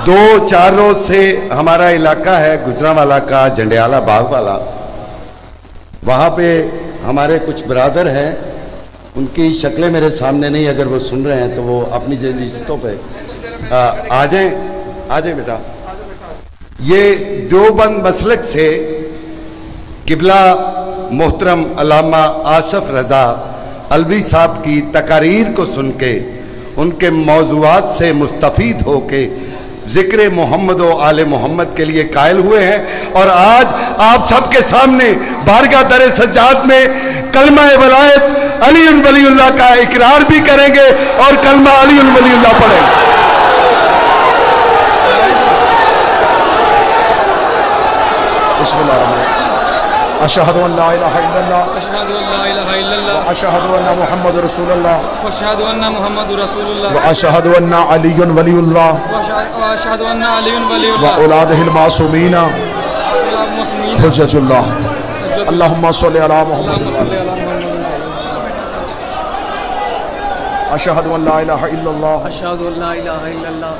2-4 रोज से हमारा इलाका है गुजरांवाला का, जंडियाला बाग वाला, वहाँ पे हमारे कुछ ब्रादर हैं, उनकी शक्लें मेरे सामने नहीं, अगर वो सुन रहे हैं तो वो अपनी रिश्तों पे आ जाए बेटा। ये देवबंद मसलक से किबला मोहतरम अल्लामा आसफ रजा अलवी साहब की तकारीर को सुन के उनके मौज़ूआत से मुस्तफ़ीद होके ज़िक्र मोहम्मद व आले मोहम्मद के लिए कायल हुए हैं। और आज आप सबके सामने बारगाह दर सज्जाद में कलमा वलायत अली वलीउल्लाह का इकरार भी करेंगे और कलमा अली वलीउल्लाह पढ़ेंगे। अशहदु अन ला इलाहा इल्लल्लाह व अशहदु अन्ना मुहम्मदुर रसूलुल्लाह व अशहदु अन्ना अलीयुन वलीउल्लाह व औलादिहिल मासूमीन हुज्जतुल्लाह। अल्लाहुम्मा सल्लि अला मुहम्मद। अशहदु अन ला इलाहा इल्लल्लाह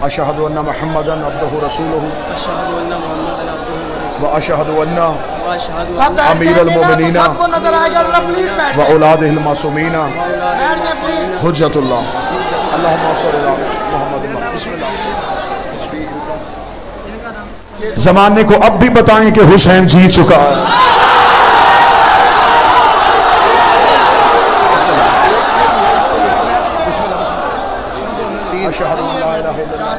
अशहदु अन्ना मुहम्मदन अब्दुहु रसूलुहु व अशहदु अन्ना अमीरुल मोमिनीन व औलादिहिल मासूमीन हुज्जतुल्लाह। अल्लाहुम्मा सल्लि अला मुहम्मद। ज़माने को अब भी बताएं कि हुसैन जी चुका है। अशहदु अन ला इलाहा इल्लल्लाह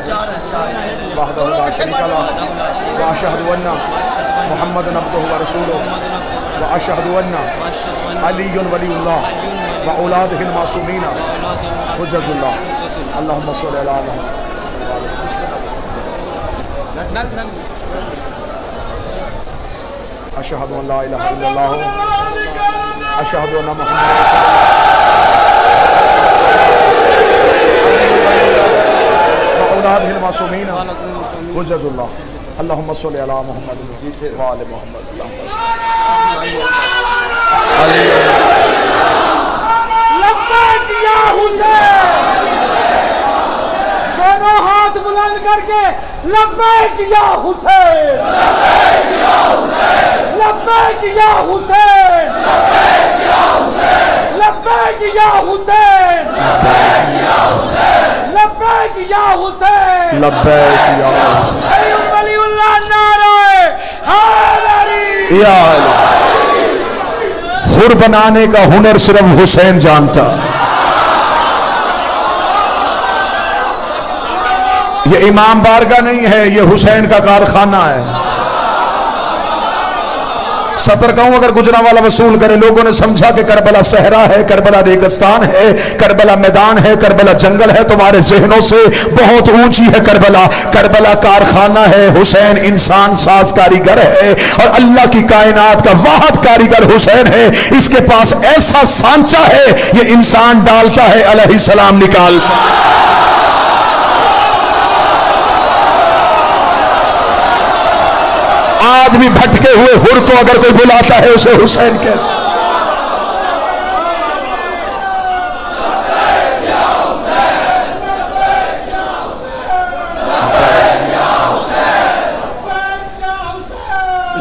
वहदहु ला शरीका लहु व अशहदु अन्ना मुहम्मदन अब्दुहु व रसूलुहु व अशहदु अन्ना अलीयुन वलीउल्लाह व औलादिहिल मासूमीन हुज्जतुल्लाह। अल्लाहुम्मा सल्लि अला मुहम्मद। अशहदु अन ला इलाहा इल्लल्लाह अशहदु अन्ना मुहम्मदन व औलादिहिल मासूमीन हुज्जतुल्लाह। अल्लाहुम्मा सल्लि अला मुहम्मद व आले मुहम्मद। लब्बैक या हुसैन, दोनों हाथ बुलंद करके लब्बैक या हुसैन, लब्बैक या हुसैन, लब्बैक या हुसैन, लब्बैक या हुसैन, लब्बैक या अली वलीउल्लाह नारे हैदरी। हुर बनाने का हुनर सिर्फ हुसैन जानता। ये इमाम बारगाह नहीं है, ये हुसैन का कारखाना है। सतर्क हूं अगर गुजरांवाला वसूल करे। लोगों ने समझा कि करबला सहरा है, करबला रेगिस्तान है, करबला मैदान है, करबला जंगल है। तुम्हारे जहनों से बहुत ऊंची है करबला। करबला कारखाना है, हुसैन इंसान साज कारीगर है और अल्लाह की कायनात का वाहिद कारीगर हुसैन है। इसके पास ऐसा सांचा है, ये इंसान डालता है, अलैहिस्सलाम निकालता। आज भी भटके हुए हुर को अगर कोई बुलाता है उसे हुसैन कहते।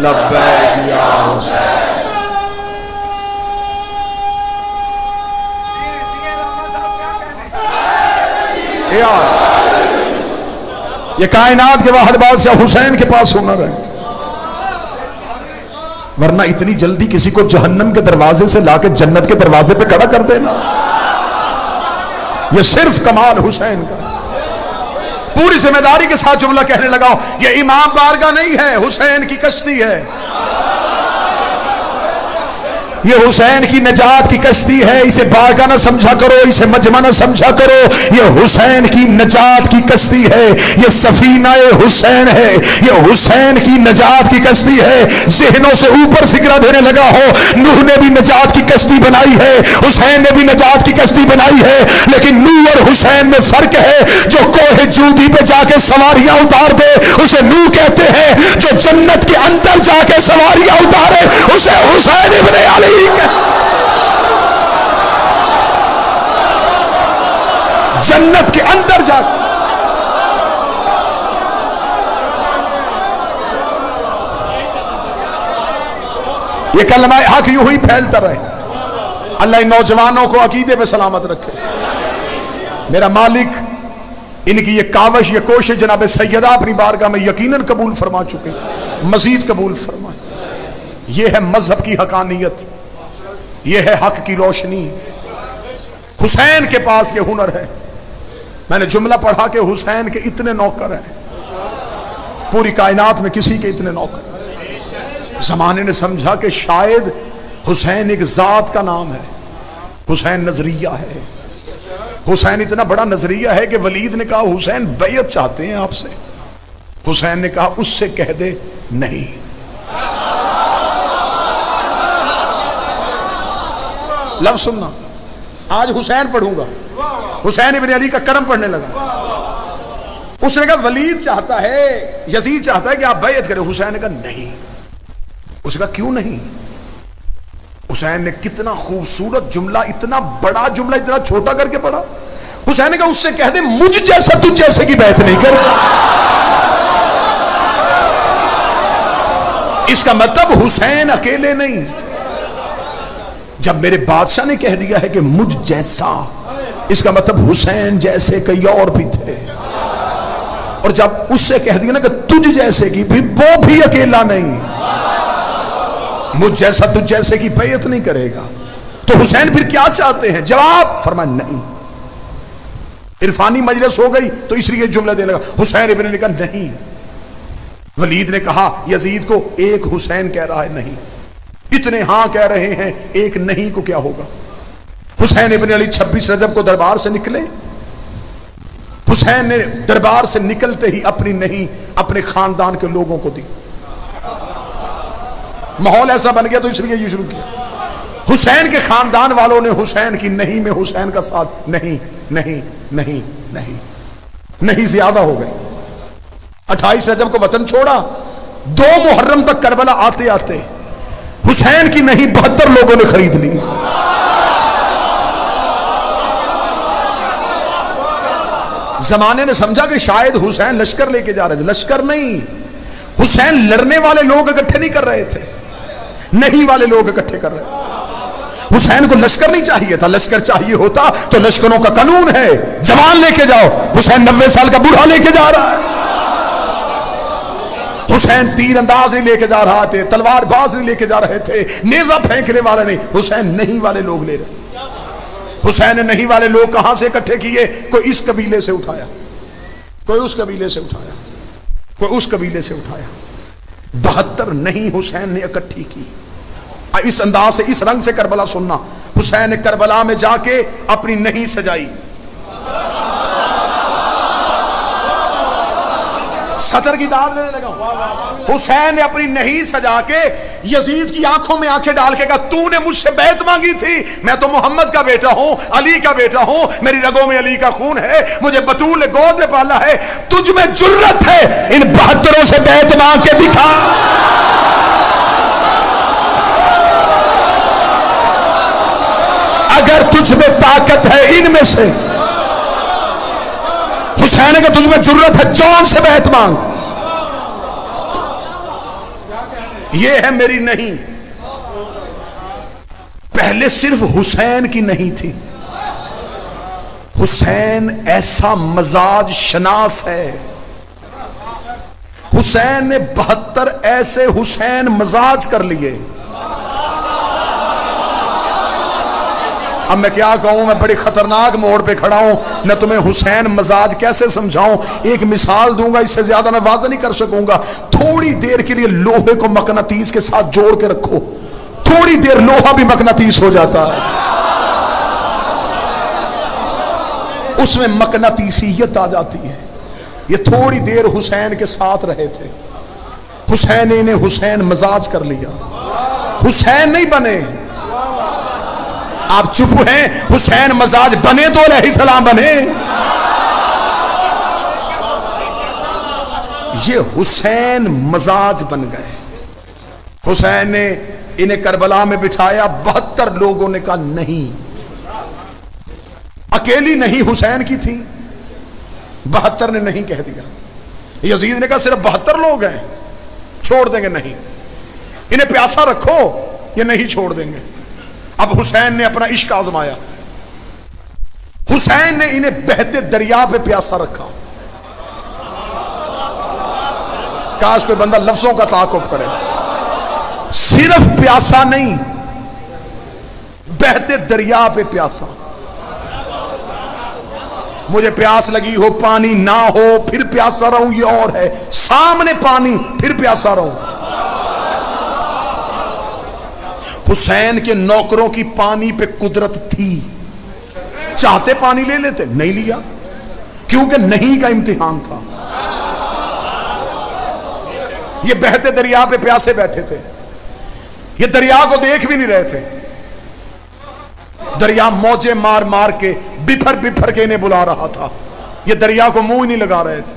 लब्बैक या हुसैन। ये कायनात के वाहिद बादशाह हुसैन के पास हुनर है, वरना इतनी जल्दी किसी को जहन्नम के दरवाजे से लाके जन्नत के दरवाजे पे खड़ा कर देना, यह सिर्फ कमाल हुसैन का। पूरी जिम्मेदारी के साथ जुमला कहने लगा, यह इमाम बारगाह नहीं है, हुसैन की कश्ती है। ये हुसैन की नजात की कश्ती है। इसे बारगाह ना समझा करो, इसे मजमा ना समझा करो। ये हुसैन की नजात की कश्ती है, ये सफीना हुसैन है, ये हुसैन की नजात की कश्ती है। जहनों से ऊपर फिक्रा देने लगा हो, नूह ने भी नजात की कश्ती बनाई है, हुसैन ने भी नजात की कश्ती बनाई है, लेकिन नूह और हुसैन में फर्क है। जो कोहे जूदी पे जाके सवारियां उतार दे उसे नूह कहते हैं, जो जन्नत के अंदर जाके सवारियां उतारे उसे हुसैन इब्ने अली। जन्नत के अंदर जा ये कलमा हक यूं ही फैलता रहे। अल्लाह इन नौजवानों को अकीदे पे सलामत रखे। मेरा मालिक इनकी ये कावश ये कोशिश जनाब सैयदा अपनी बारगाह में यकीनन कबूल फरमा चुके, मजीद कबूल फरमाए। ये है मजहब की हकानियत, ये है हक की रोशनी। हुसैन के पास ये हुनर है। मैंने जुमला पढ़ा कि हुसैन के इतने नौकर हैं, पूरी कायनात में किसी के इतने नौकर। जमाने ने समझा कि शायद हुसैन एक जात का नाम है, हुसैन नजरिया है। हुसैन इतना बड़ा नजरिया है कि वलीद ने कहा हुसैन बैयत चाहते हैं आपसे। हुसैन ने कहा उससे कह दे नहीं। लफ्ज सुनना, आज हुसैन पढ़ूंगा, हुसैन इब्न अली का करम पढ़ने लगा। उसने कहा वलीद चाहता है, यजीद चाहता है कि आप बैयत करें। हुसैन ने कहा नहीं। उसने कहा क्यों नहीं? हुसैन ने कितना खूबसूरत जुमला, इतना बड़ा जुमला इतना छोटा करके पढ़ा। हुसैन ने कहा उससे कह दे मुझ जैसा तुझ जैसे की बैत नहीं करेगा। इसका मतलब हुसैन अकेले नहीं, जब मेरे बादशाह ने कह दिया है कि मुझ जैसा, इसका मतलब हुसैन जैसे कई और भी थे। और जब उससे कह दिया ना कि तुझ जैसे की, भी वो भी अकेला नहीं, मुझ जैसा तुझ जैसे की बैयत नहीं करेगा। तो हुसैन फिर क्या चाहते हैं? जवाब फरमाया नहीं। इरफानी मजलिस हो गई तो इसलिए जुमला देने लगा। हुसैन इब्न अली का नहीं। वलीद ने कहा यजीद को एक हुसैन कह रहा है नहीं, इतने हां कह रहे हैं, एक नहीं को क्या होगा? हुसैन इब्न अली 26 रजब को दरबार से निकले। हुसैन ने दरबार से निकलते ही अपनी नहीं अपने खानदान के लोगों को दी। माहौल ऐसा बन गया तो इसलिए ये शुरू किया। हुसैन के खानदान वालों ने हुसैन की नहीं में हुसैन का साथ, नहीं नहीं नहीं नहीं नहीं ज्यादा हो गए। 28 रजब को वतन छोड़ा, 2 मुहर्रम तक करबला आते आते हुसैन की नहीं 72 लोगों ने खरीद ली। जमाने ने समझा कि शायद हुसैन लश्कर लेके जा रहे थे। लश्कर नहीं, हुसैन लड़ने वाले लोग इकट्ठे नहीं कर रहे थे, नहीं वाले लोग इकट्ठे कर रहे थे। हुसैन को लश्कर नहीं चाहिए था, लश्कर चाहिए होता तो लश्करों का कानून है जवान लेके जाओ। हुसैन 90 साल का बूढ़ा लेके जा रहा है। हुसैन तीर अंदाज नहीं लेके जा रहा थे, तलवार बाज नहीं लेके जा रहे थे, नेजा फेंकने वाले नहीं, हुसैन नहीं वाले लोग ले रहे थे। हुसैन ने नहीं वाले लोग कहां से इकट्ठे किए? कोई इस कबीले से उठाया, कोई उस कबीले से उठाया, कोई उस कबीले से उठाया। 72 नहीं हुसैन ने इकट्ठी की। इस अंदाज से, इस रंग से करबला सुनना। हुसैन ने करबला में जाके अपनी नहीं सजाई, सदर की दाद लेने लगा। हुसैन ने अपनी नहीं सजा के यजीद की आंखों में आंखें डाल के कहा तूने मुझसे बैत मांगी थी, मैं तो मोहम्मद का बेटा हूं, अली का बेटा हूं, मेरी रगों में अली का खून है, मुझे बतूल ने गोद में पाला है, तुझ में जुर्रत है इन 72 से बैत मांग के दिखा। अगर तुझ में ताकत है इनमें से, हुसैन का तुझ में जुर्रत है, जौन से बैत मांग। ये है मेरी नहीं। पहले सिर्फ हुसैन की नहीं थी। हुसैन ऐसा मजाज शनास है। हुसैन ने 72 ऐसे हुसैन मजाज कर लिए। अब मैं क्या कहूं, मैं बड़ी खतरनाक मोड़ पे खड़ा हूं, मैं तुम्हें हुसैन मजाज कैसे समझाऊं। एक मिसाल दूंगा, इससे ज्यादा मैं वाज़ नहीं कर सकूंगा। थोड़ी देर के लिए लोहे को मकनातीस के साथ जोड़ के रखो, थोड़ी देर लोहा भी मकनातीस हो जाता है, उसमें मकनातीसियत आ जाती है। ये थोड़ी देर हुसैन के साथ रहे थे, हुसैन ने हुसैन मजाज कर लिया। हुसैन नहीं बने, आप चुप हैं। हुसैन मजाज बने तो अलैहिस्सलाम बने। ये हुसैन मजाज बन गए। हुसैन ने इन्हें करबला में बिठाया, 72 लोगों ने कहा नहीं। अकेली नहीं हुसैन की थी, 72 ने नहीं कह दिया। यजीद ने कहा सिर्फ 72 लोग हैं, छोड़ देंगे नहीं, इन्हें प्यासा रखो, ये नहीं छोड़ देंगे। अब हुसैन ने अपना इश्क आजमाया, हुसैन ने इन्हें बहते दरिया पे प्यासा रखा। काश कोई बंदा लफ्जों का ताकुब करे। सिर्फ प्यासा नहीं, बहते दरिया पे प्यासा। मुझे प्यास लगी हो, पानी ना हो, फिर प्यासा रहूं, ये और है। सामने पानी, फिर प्यासा रहूं। हुसैन के नौकरों की पानी पे कुदरत थी, चाहते पानी ले लेते, नहीं लिया, क्योंकि नहीं का इम्तिहान था। ये बहते दरिया पे प्यासे बैठे थे, ये दरिया को देख भी नहीं रहे थे। दरिया मौजे मार मार के, बिफर बिफर के इन्हें बुला रहा था, ये दरिया को मुंह ही नहीं लगा रहे थे।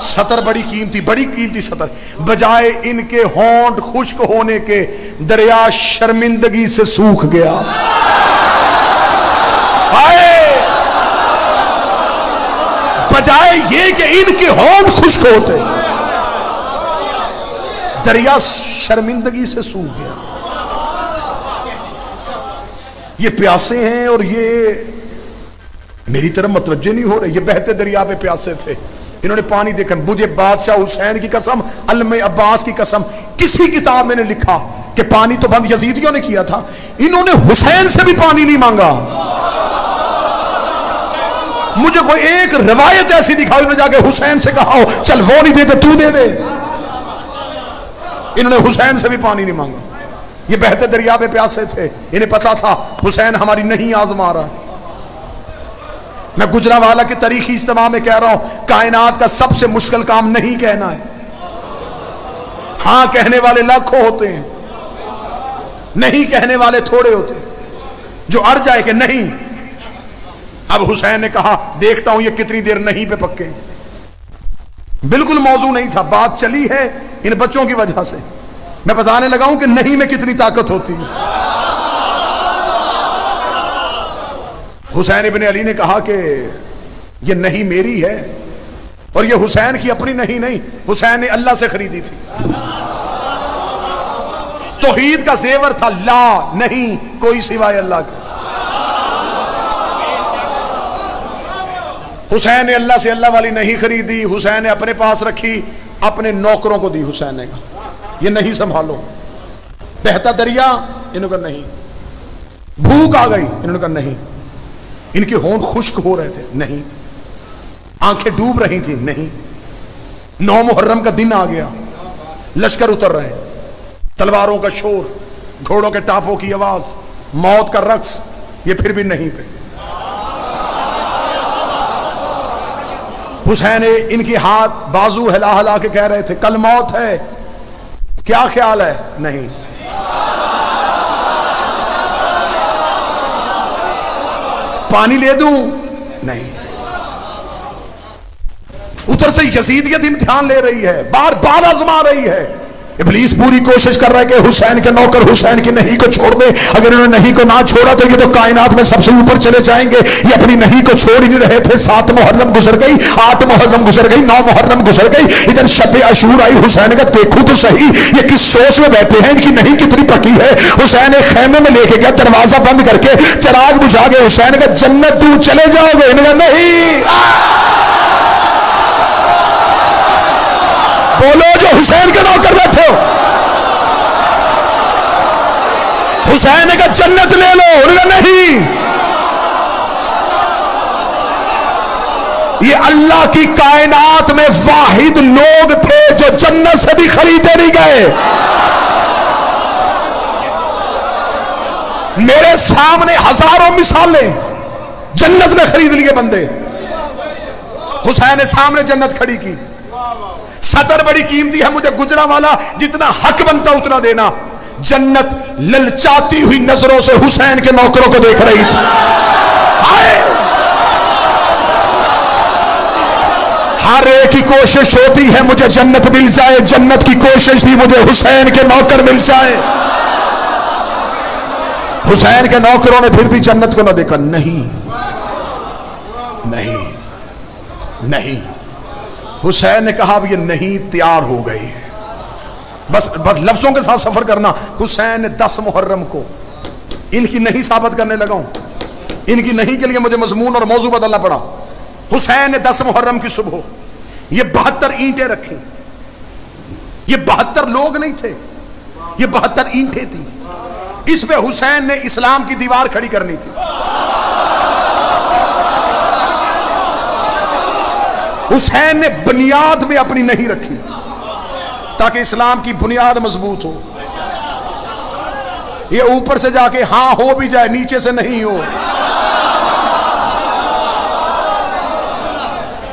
सतर बड़ी कीमती सतर, बजाय इनके होंठ खुश्क होने के दरिया शर्मिंदगी से सूख गया। बजाय ये कि इनके होंठ खुश्क होते, दरिया शर्मिंदगी से सूख गया। ये प्यासे हैं और ये मेरी तरफ मतवज्जे नहीं हो रहे। ये बहते दरिया पे प्यासे थे, इन्होंने पानी देखा। मुझे बादशाह हुसैन की कसम, अल्लामा अब्बास की कसम, किसी किताब में लिखा कि पानी तो बंद यजीदियों ने किया था, इन्होंने हुसैन से भी पानी नहीं मांगा। मुझे कोई एक रिवायत ऐसी दिखाओ इन्होंने जाके हुसैन से कहा हो चल वो नहीं देते तू दे दे। इन्होंने हुसैन से भी पानी नहीं मांगा। ये बहते दरिया पे प्यासे थे, इन्हें पता था हुसैन हमारी नहीं आजमा रहा। मैं गुजरावाला के तारीखी इज्तिमा में कह रहा हूं, कायनात का सबसे मुश्किल काम नहीं कहना है। हां कहने वाले लाखों होते हैं, नहीं कहने वाले थोड़े होते हैं। जो अड़ जाए कि नहीं। अब हुसैन ने कहा देखता हूं ये कितनी देर नहीं पे पक्के। बिल्कुल मौजू नहीं था, बात चली है इन बच्चों की वजह से। मैं बताने लगा हूं कि नहीं में कितनी ताकत होती है। हुसैन इब्ने अली ने कहा कि ये नहीं मेरी है, और ये हुसैन की अपनी नहीं, हुसैन ने अल्लाह से खरीदी थी। तौहीद का जेवर था, ला नहीं कोई सिवाय अल्लाह के। हुसैन ने अल्लाह से अल्लाह वाली नहीं खरीदी, हुसैन ने अपने पास रखी, अपने नौकरों को दी। हुसैन ने कहा ये नहीं संभालो। बहता दरिया, इन्होंने कहा नहीं। भूख आ गई, इन्होंने कहा नहीं। इनके होंठ खुश्क हो रहे थे, नहीं। आंखें डूब रही थी, नहीं। 9 मुहर्रम का दिन आ गया, लश्कर उतर रहे, तलवारों का शोर, घोड़ों के टापों की आवाज, मौत का रक्स, ये फिर भी नहीं पे। हुसैन इनकी हाथ बाजू हिला हिला के कह रहे थे कल मौत है, क्या ख्याल है? नहीं। पानी ले दूं? नहीं। उधर से यजीदियत इम्तिहान ले रही है, बार बार आजमा रही है। इब्लीस पूरी कोशिश कर रहा है कि हुसैन के नौकर हुसैन की नहीं को छोड़ दे। अगर इन्होंने नहीं को ना छोड़ा तो ये तो कायनात में सबसे ऊपर चले जाएंगे। ये अपनी नहीं को छोड़ ही नहीं रहे थे। 7 मुहर्रम गुजर गई, 8 मुहर्रम गुजर गई, 9 मुहर्रम गुजर गई, इधर शब अशूर आई। हुसैन का देखो तो सही ये किस सोच में बैठे हैं, इनकी नहीं कितनी पकी है। हुसैन एक खेमे में लेके गया, दरवाजा बंद करके चिराग बुझा के हुसैन का जन्नत तू चले जाओगे? इन्होंने नहीं। बोलो जो हुसैन के नौकर बैठे हो। हुसैन का जन्नत ले लो, उन्होंने नहीं। ये अल्लाह की कायनात में वाहिद लोग थे जो जन्नत से भी खरीदे नहीं गए। मेरे सामने हजारों मिसालें जन्नत में खरीद लिए बंदे। हुसैन ने सामने जन्नत खड़ी की। सतर बड़ी कीमती है, मुझे गुजरावाला जितना हक बनता उतना देना। जन्नत ललचाती हुई नजरों से हुसैन के नौकरों को देख रही थी। हर एक की कोशिश होती है मुझे जन्नत मिल जाए। जन्नत की कोशिश थी मुझे हुसैन के नौकर मिल जाए। हुसैन के नौकरों ने फिर भी जन्नत को न देखा। नहीं नहीं नहीं, हुसैन ने कहा अब ये नहीं, तैयार हो गई। बस लफ्जों के साथ सफर करना। हुसैन ने 10 मुहर्रम को इनकी नहीं साबित करने लगा हूं, इनकी नहीं के लिए मुझे मजमून और मौजू बदलना पड़ा। हुसैन ने 10 मुहर्रम की सुबह ये 72 ईंटें रखी। ये 72 लोग नहीं थे, ये 72 ईंटें थी। इस पे हुसैन ने इस्लाम की दीवार खड़ी करनी थी। हुसैन ने बुनियाद में अपनी नहीं रखी ताकि इस्लाम की बुनियाद मजबूत हो। ये ऊपर से जाके हां हो भी जाए, नीचे से नहीं हो।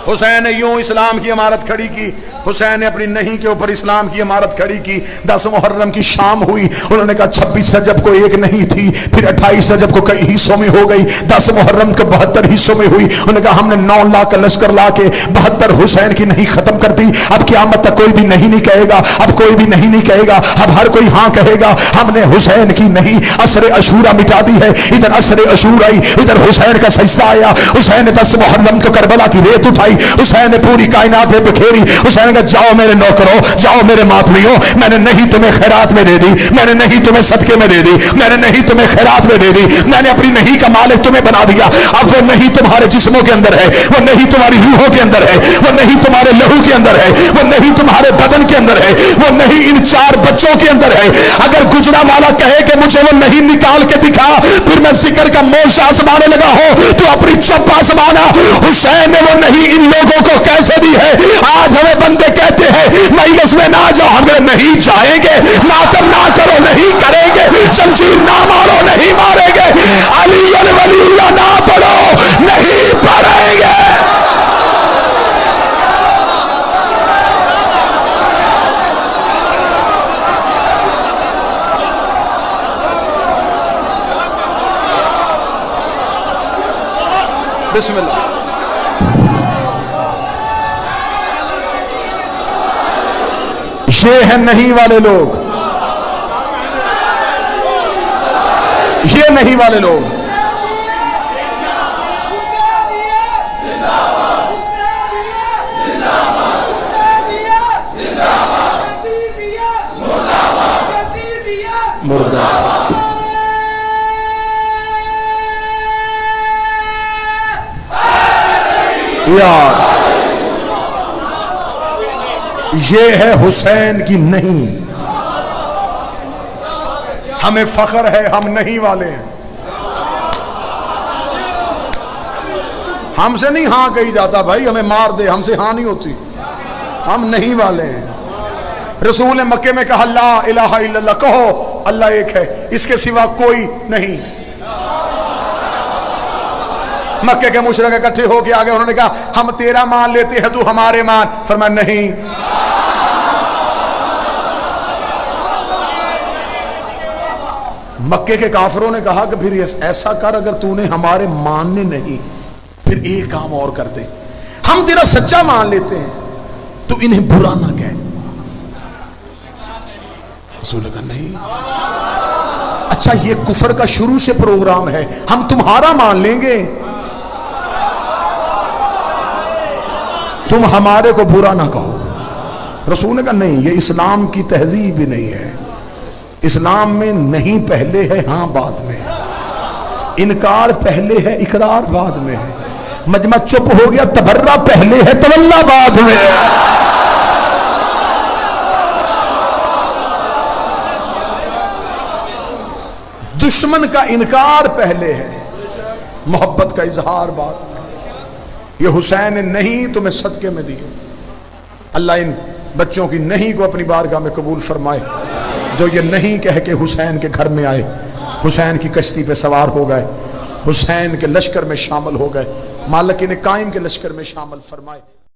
हुसैन ने यूं इस्लाम की इमारत खड़ी की। हुसैन ने अपनी नहीं के ऊपर इस्लाम की इमारत खड़ी की। 10 मुहर्रम की शाम हुई। उन्होंने कहा 26 रजब को एक नहीं थी, फिर 28 रजब को कई हिस्सों में हो गई, 10 मुहर्रम को 72 हिस्सों में हुई। उन्होंने कहा हमने 9 लाख का लश्कर ला के 72 हुसैन की नहीं खत्म कर दी। अब क़यामत तक कोई भी नहीं कहेगा, अब कोई भी नहीं कहेगा, अब हर कोई हाँ कहेगा। हमने हुसैन की नहीं असर अशूरा मिटा दी है। इधर असर अशूरा आई, इधर हुसैन का सजदा आया। हुसैन ने 10 मुहर्रम को करबला की रेत उठाई। हुसैन ने पूरी कायनात में बिखेरी। हुसैन ने कहा जाओ मेरे नौकरों, जाओ मेरे मातमियों, मैंने नहीं तुम्हें खैरात में दे दी, मैंने नहीं तुम्हें सदके में दे दी, मैंने नहीं तुम्हें खैरात में दे दी, मैंने अपनी नहीं का मालिक तुम्हें बना दिया। अब वो नहीं तुम्हारे जिस्मों के अंदर है, वो नहीं तुम्हारी रूहों के अंदर है, वो नहीं तुम्हारे लहू के अंदर है, वो नहीं तुम्हारे बदन के अंदर है, वो नहीं इन 4 बच्चों के अंदर है। अगर गुजरावाला कहे कि मुझे वो नहीं निकाल के दिखा, फिर मैं जिक्र का मोश आसमाने लगा हो तो अपनी चुप आसमाना। हुसैन ने वो नहीं इन लोगों को कैसे दी है। आज हमें बंदे कहते हैं मजलिस में ना जाओ, हम नहीं जाएंगे, मातम ना करो नहीं करेंगे, जंजीर ना मारो नहीं मारेंगे, अली वलीउल्लाह ना पढ़ो नहीं पढ़ेंगे। बिस्मिल्लाह। ये है नहीं वाले लोग, ये नहीं वाले लोग। मुर्दा यार ये है हुसैन की नहीं। हमें फख्र है हम नहीं वाले हैं। हमसे नहीं हां कही जाता भाई, हमें मार दे, हमसे हां नहीं होती, हम नहीं वाले हैं। रसूल ने मक्के में कहा ला इलाहा इल्लल्लाह, कहो अल्लाह एक है, इसके सिवा कोई नहीं। मक्के के मुशरिक इकट्ठे होके आ गए। उन्होंने कहा हम तेरा मान लेते हैं, तू हमारे मान। फरमाया नहीं, मक्के के काफिरों ने कहा कि फिर ऐसा कर, अगर तूने हमारे मानने नहीं, फिर एक काम और कर दे, हम तेरा सच्चा मान लेते हैं, तो इन्हें बुरा ना कह। रसूल का नहीं, अच्छा ये कुफर का शुरू से प्रोग्राम है, हम तुम्हारा मान लेंगे, तुम हमारे को बुरा ना कहो। रसूल ने कहा नहीं, ये इस्लाम की तहजीब भी नहीं है। इस्लाम में नहीं पहले है, हां बाद में है। इनकार पहले है, इकरार बाद में है। मजमा चुप हो गया, तबर्रा पहले है, तवल्ला बाद में है। दुश्मन का इनकार पहले है, मोहब्बत का इजहार बाद में। ये हुसैन ने नहीं तुम्हें सदके में दी। अल्लाह इन बच्चों की नहीं को अपनी बारगाह में कबूल फरमाए, जो ये नहीं कह के हुसैन के घर में आए, हुसैन की कश्ती पे सवार हो गए, हुसैन के लश्कर में शामिल हो गए, मालिक इन्हें कायम के लश्कर में शामिल फरमाए।